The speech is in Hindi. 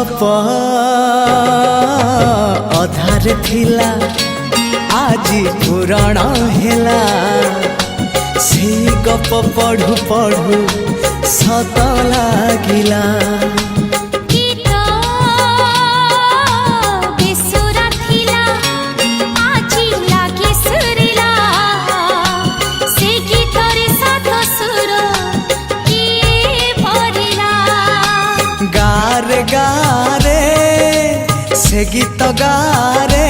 गप अधार थिला आजी पुराण हेला से गप पढ़ु पढ़ु सत लागिला। गारे गारे से गीत गारे